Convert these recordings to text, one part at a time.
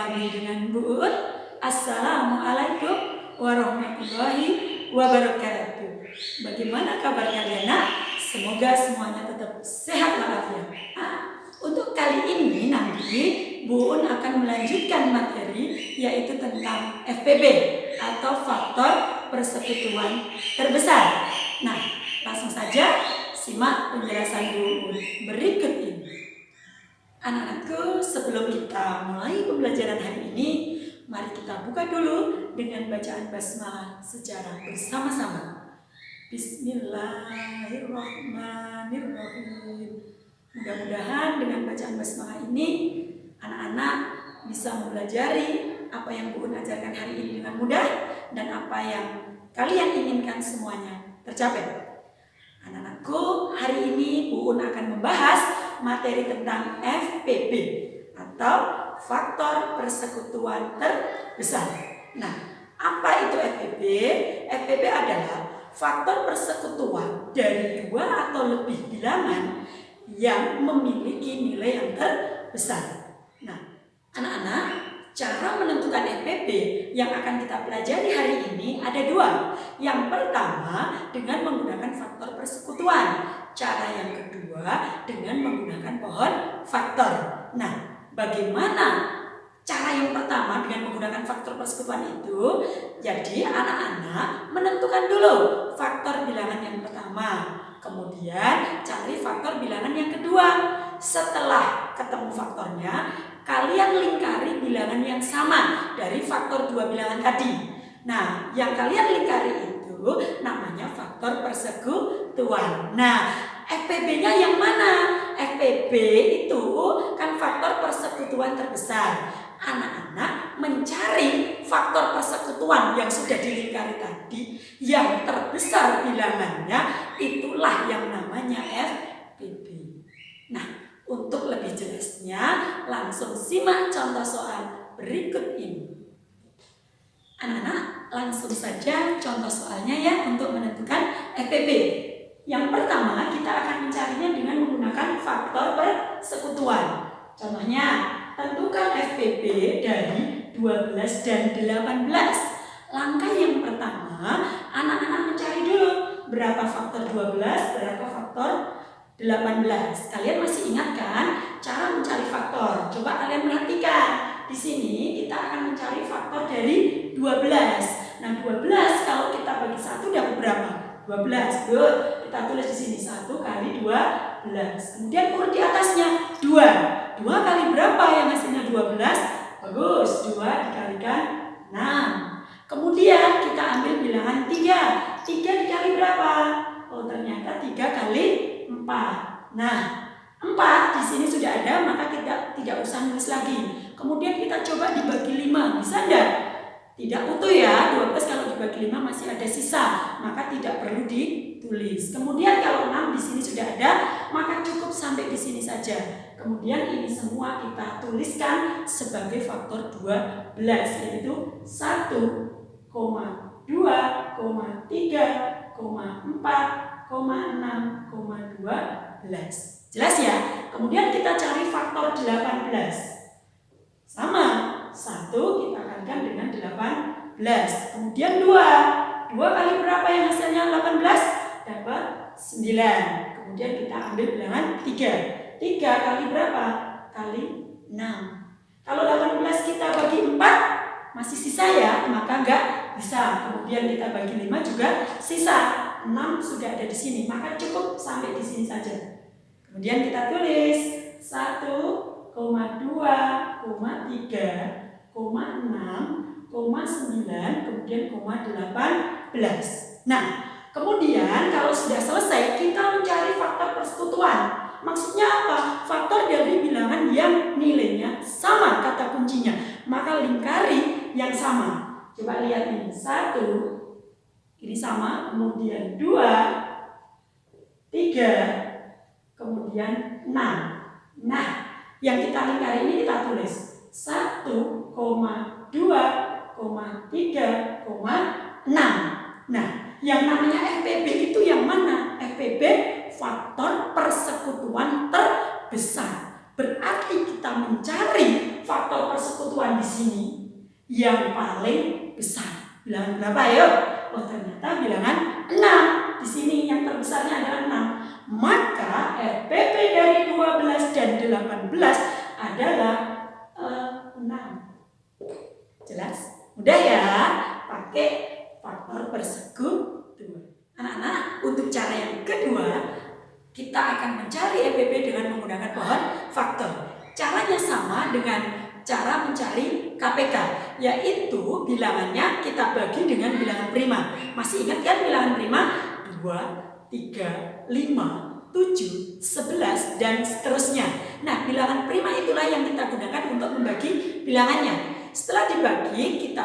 lagi dengan Bu Uut. Assalamualaikum warahmatullahi wabarakatuh. Bagaimana kabar kalian nak? Semoga semuanya tetap sehat walafiat. Untuk kali ini nanti Bu Un akan melanjutkan materi yaitu tentang FPB atau faktor persekutuan terbesar. Nah, langsung saja simak penjelasan Bu Un berikut ini. Anak-anakku, sebelum kita mulai pembelajaran hari ini, mari kita buka dulu dengan bacaan basmalah secara bersama-sama. Bismillahirrahmanirrahim. Mudah-mudahan dengan bacaan basmalah ini anak-anak bisa mempelajari apa yang Bu Un ajarkan hari ini dengan mudah dan apa yang kalian inginkan semuanya tercapai. Anak-anakku, hari ini Bu Un akan membahas materi tentang FPB atau faktor persekutuan terbesar. Nah, apa itu FPB? FPB adalah faktor persekutuan dari dua atau lebih bilangan yang memiliki nilai yang terbesar. Nah, anak-anak, cara menentukan FPB yang akan kita pelajari hari ini ada dua. Yang pertama dengan menggunakan faktor persekutuan. Cara yang kedua dengan menggunakan pohon faktor. Nah, bagaimana cara yang pertama dengan menggunakan faktor persekutuan itu? Jadi anak-anak menentukan dulu faktor bilangan yang pertama. Kemudian cari faktor bilangan yang kedua. Setelah ketemu faktornya, kalian lingkari bilangan yang sama dari faktor dua bilangan tadi. Nah, yang kalian lingkari itu namanya faktor persekutuan. Nah, FPB-nya yang mana? FPB itu kan faktor persekutuan terbesar. Anak-anak mencari faktor persekutuan yang sudah dilingkari tadi, yang terbesar bilangannya, itulah yang namanya FPB. Nah, untuk lebih jelasnya, langsung simak contoh soal berikut ini. Anak-anak, langsung saja contoh soalnya ya untuk menentukan FPB. Yang pertama, kita akan mencarinya dengan menggunakan faktor persekutuan. Contohnya, tentukan FPB dari 12 dan 18. Langkah yang pertama, anak-anak mencari dulu berapa faktor 12, berapa faktor 18. Kalian masih ingat kan cara mencari faktor? Coba kalian perhatikan. Di sini kita akan mencari faktor dari 12. Nah, 12 kalau kita bagi 1 dapat berapa? 12. Good. Kita tulis di sini 1 kali 12. Kemudian urut di atasnya 2. 2 kali berapa yang hasilnya 12? Bagus. 2 dikalikan 6. Kemudian kita ambil bilangan 3. 3 dikali berapa? Oh, ternyata 3 kali 4. Nah, 4 di sini sudah ada, maka kita tidak usah nulis lagi. Kemudian kita coba dibagi 5, bisa enggak? Tidak utuh ya, 12 kalau dibagi 5 masih ada sisa, maka tidak perlu ditulis. Kemudian kalau 6 di sini sudah ada, maka cukup sampai di sini saja. Kemudian ini semua kita tuliskan sebagai faktor 12, yaitu 1, 2, 3, 4, 6, 12. Jelas ya? Kemudian kita cari faktor 18. Sama, 1 kita kalikan dengan 18. Kemudian 2 kali berapa yang hasilnya 18? Dapat 9. Kemudian kita ambil bilangan 3. 3 kali berapa? Kali 6. Kalau 18 kita bagi 4 masih sisa ya, maka enggak bisa. Kemudian kita bagi 5 juga sisa. 6 sudah ada di sini, maka cukup sampai di sini saja. Kemudian kita tulis 1, 2, 3, 6, 9, kemudian 18. Nah, kemudian kalau sudah selesai kita mencari faktor persekutuan. Maksudnya apa? Faktor dari bilangan yang nilainya sama, kata kuncinya. Maka lingkari yang sama. Coba lihat ini, 1 ini sama, kemudian 2, 3, kemudian 6. Nah, yang kita lingkari ini kita tulis 1, 2, 3, 6. Nah, yang namanya FPB itu yang mana? FPB faktor persekutuan terbesar. Berarti kita mencari faktor persekutuan persekutuan di sini yang paling besar. Bilangan berapa ayo? Oh ternyata bilangan 6. Di sini yang terbesarnya adalah 6. Maka FPP dari 12 dan 18 adalah 6. Jelas? Mudah ya? Pakai faktor persekutuan. Anak-anak, untuk cara yang kedua, kita akan mencari FPP dengan menggunakan pohon faktor. Caranya sama dengan cara mencari KPK, yaitu bilangannya kita bagi dengan bilangan prima. Masih ingat kan bilangan prima? 2, 3, 5, 7, 11, dan seterusnya. Nah, bilangan prima itulah yang kita gunakan untuk membagi bilangannya. Setelah dibagi, kita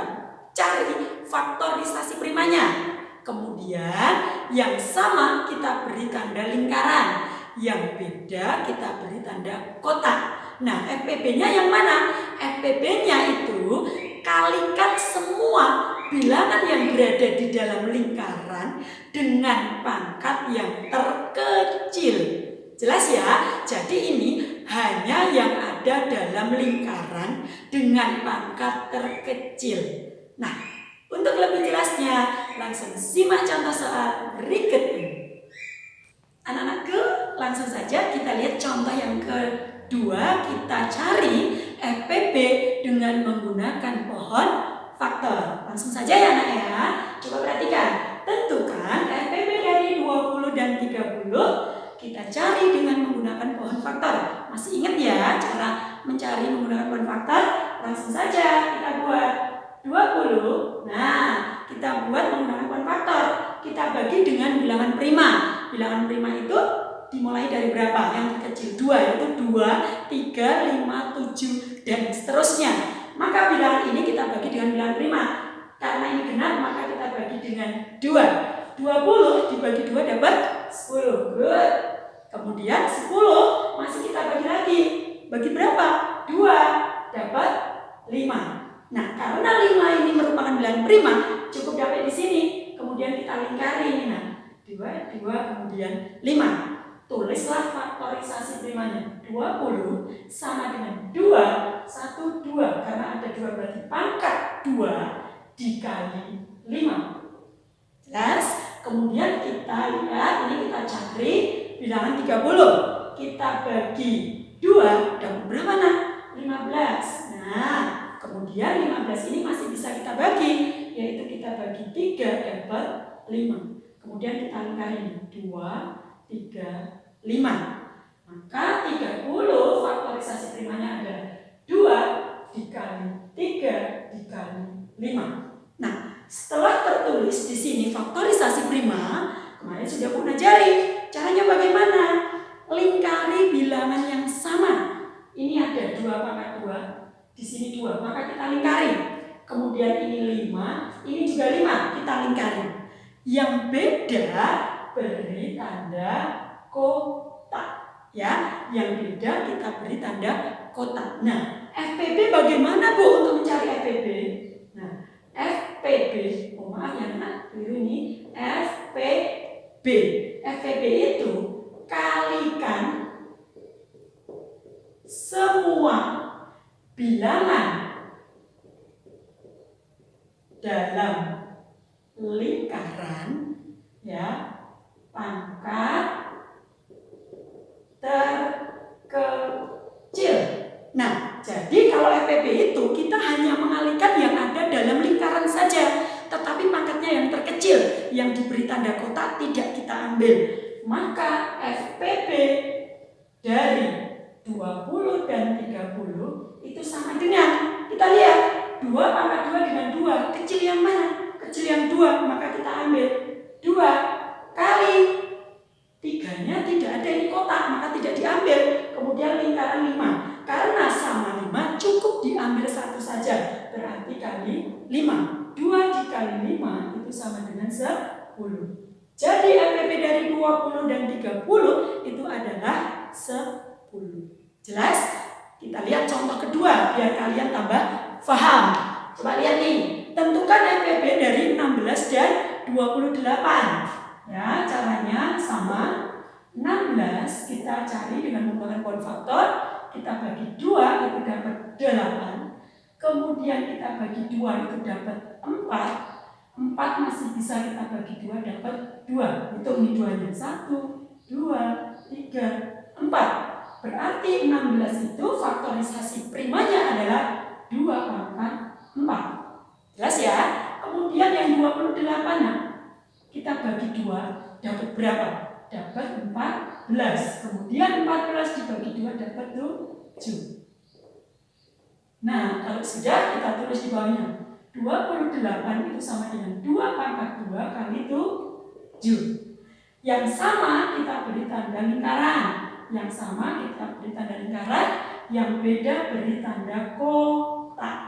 cari faktorisasi primanya. Kemudian yang sama kita beri tanda lingkaran, yang beda kita beri tanda kotak. Nah, FPP-nya yang mana? FPP-nya itu kalikan semua bilangan yang berada di dalam lingkaran dengan pangkat yang terkecil. Jelas ya? Jadi ini hanya yang ada dalam lingkaran dengan pangkat terkecil. Nah, untuk lebih jelasnya, langsung simak contoh soal berikut ini. Anak-anakku, langsung saja kita lihat contoh yang kedua. Kita cari FPP dengan menggunakan pohon faktor. Langsung saja ya anak ya. Coba perhatikan. Tentukan FPP dari 20 dan 30. Kita cari dengan menggunakan pohon faktor. Masih ingat ya cara mencari menggunakan pohon faktor? Langsung saja kita buat 20. Nah, kita buat menggunakan pohon faktor. Kita bagi dengan bilangan prima. Bilangan prima itu dimulai dari berapa? Yang terkecil 2, yaitu 2, 3, 5, 7, dan seterusnya. Maka bilangan ini kita bagi dengan bilangan prima. Karena ini genap, maka kita bagi dengan 2. 20 dibagi 2 dapat 10. Good. Kemudian 10 masih kita bagi lagi. Bagi berapa? 2 dapat 5. Nah, karena 5 ini merupakan bilangan prima, cukup dapat di sini. Kemudian kita lingkari ini. Nah, 2, kemudian 5. Tulislah faktorisasi primanya. 20 sama dengan 2, 1, 2. Karena ada 2 berarti pangkat 2 dikali 5. Jelas? Kemudian kita lihat, ini kita cari bilangan 30. Kita bagi 2, dapat berapa nak? 15. Nah, kemudian 15 ini masih bisa kita bagi, yaitu kita bagi 3 dapat 5. Kemudian kita lingkari 2, 3, 5. Maka 30 faktorisasi primanya adalah 2 dikali 3 dikali 5. Nah, setelah tertulis di sini faktorisasi prima, kemarin sudah Bu ajari. Caranya bagaimana? Lingkari bilangan yang sama. Ini ada 2 pangkat 2, di sini 2, maka kita lingkari. Kemudian ini 5, ini juga 5, kita lingkari. Yang beda beri tanda kotak, ya. Yang beda kita beri tanda kotak. Nah, FPP bagaimana Bu untuk mencari FPP? Nah, FPP, oh maaf ya nak, keliru ini. FPP itu kalikan semua bilangan dalam lingkaran, ya, pangkat terkecil. Nah, jadi kalau FPP itu kita hanya mengalihkan yang ada dalam lingkaran saja, tetapi pangkatnya yang terkecil, yang diberi tanda kotak tidak kita ambil. Maka FPP dari 20 dan 30 itu sama dengan, kita lihat 2 pangkat 2 dengan 2, kecil yang mana? Kecil yang 2, maka kita ambil 2 kali 3-nya tidak ada ini kotak, maka tidak diambil. Kemudian lingkaran 5, karena sama 5 cukup diambil 1 saja, berarti kali 5. 2 dikali 5 itu sama dengan 10. Jadi FPP dari 20 dan 30 itu adalah 10. Jelas? Kita lihat contoh kedua biar kalian tambah paham. Coba lihat nih, tentukan FPP dari 16 dan 28. Ya, caranya sama. 16 kita cari dengan menggunakan pohon faktor. Kita bagi 2 itu dapat 8. kemudian kita bagi 2 itu dapat 4. 4 masih bisa kita bagi 2 dapat 2. Hitung nih 2-nya. 1, 2, 3, 4. Berarti 16 itu faktorisasi primanya adalah 2 pangkat 4. Jelas ya? Kemudian yang 28-nya kita bagi 2 dapat berapa? Dapat 14. Kemudian 14 dibagi 2 dapat 7. Nah, kalau sudah kita tulis di bawahnya. 28 itu sama dengan 2 pangkat 2 kali 7. Yang sama kita beri tanda lingkaran. Yang sama kita beri tanda lingkaran. Yang beda beri tanda kotak.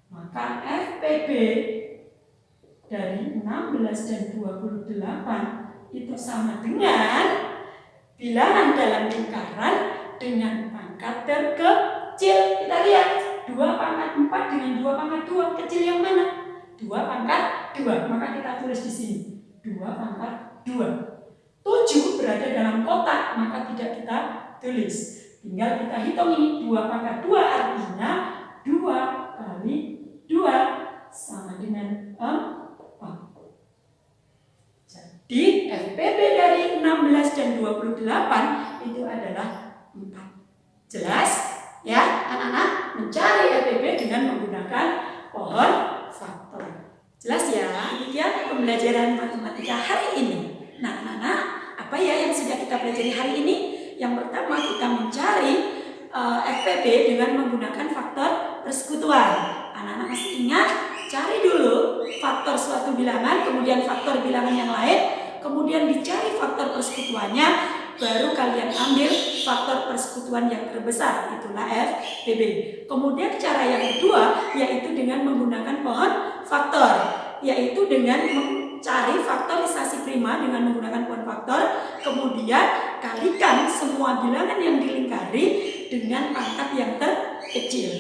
Maka FPB dari 16 dan 28 itu sama dengan bilangan dalam lingkaran dengan pangkat terkecil. Kita lihat 2 pangkat 4 dengan 2 pangkat 2, kecil yang mana? 2 pangkat 2, maka kita tulis di sini 2 pangkat 2. 7 berada dalam kotak, maka tidak kita tulis. Tinggal kita hitung ini 2 pangkat 2 artinya 2 kali 2 sama dengan 4. Jadi FPB dari 16 dan 28 itu adalah 4. Jelas? Ya, anak-anak mencari FPB dengan menggunakan pohon faktor. Jelas ya? Demikian pembelajaran matematika hari ini. Nah, anak-anak, apa ya yang sudah kita pelajari hari ini? Yang pertama, kita mencari FPB dengan menggunakan faktor persekutuan. Anak-anak masih ingat? Cari dulu faktor suatu bilangan, kemudian faktor bilangan yang lain, kemudian dicari faktor persekutuannya, baru kalian ambil faktor persekutuan yang terbesar, itulah FPB. Kemudian cara yang kedua yaitu dengan menggunakan pohon faktor, yaitu dengan mencari faktorisasi prima dengan menggunakan pohon faktor, kemudian kalikan semua bilangan yang dilingkari dengan pangkat yang terkecil.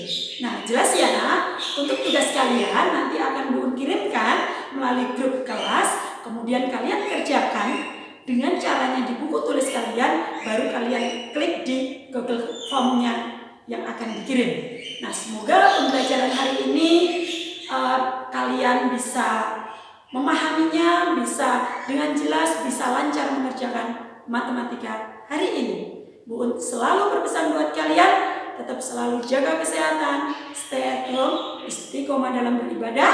Nah, jelas ya nak? Untuk tugas kalian nanti akan Bu kirimkan melalui grup kelas, kemudian kalian kerjakan dengan caranya di buku tulis kalian, baru kalian klik di Google Form-nya yang akan dikirim. Nah, semoga pembelajaran hari ini kalian bisa memahaminya, bisa dengan jelas, bisa lancar mengerjakan matematika hari ini. Bu selalu berpesan buat kalian, tetap selalu jaga kesehatan, stay at home, istiqomah dalam beribadah,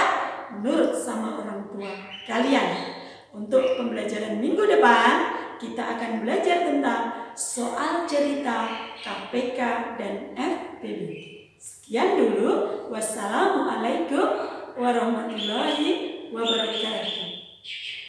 nurut sama orang tua kalian. Untuk pembelajaran minggu depan, kita akan belajar tentang soal cerita KPK dan FPB. Sekian dulu. Wassalamualaikum warahmatullahi wabarakatuh.